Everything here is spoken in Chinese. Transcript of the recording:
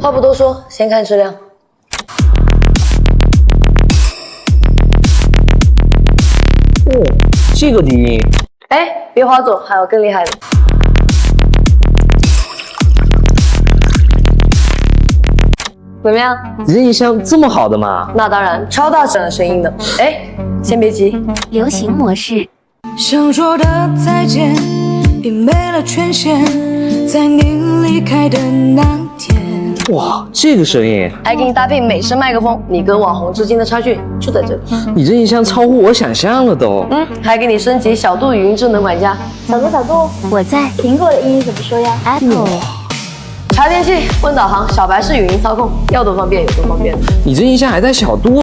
话不多说，先看质量。哦，这个低音。哎，别划走，还有更厉害的。怎么样？你这音箱这么好的吗？那当然，超大声的声音的。哎，先别急，流行模式。想说的再见已没了权限，在你离开的那天。哇，这个声音，还给你搭配美声麦克风，你跟网红之间的差距就在这里。你这音箱超乎我想象了都。还给你升级小度语音智能管家。小度，我在苹果的英语怎么说呀 Apple。查天气、问导航、小白式语音操控，要多方便有多方便。你这音箱还带小度。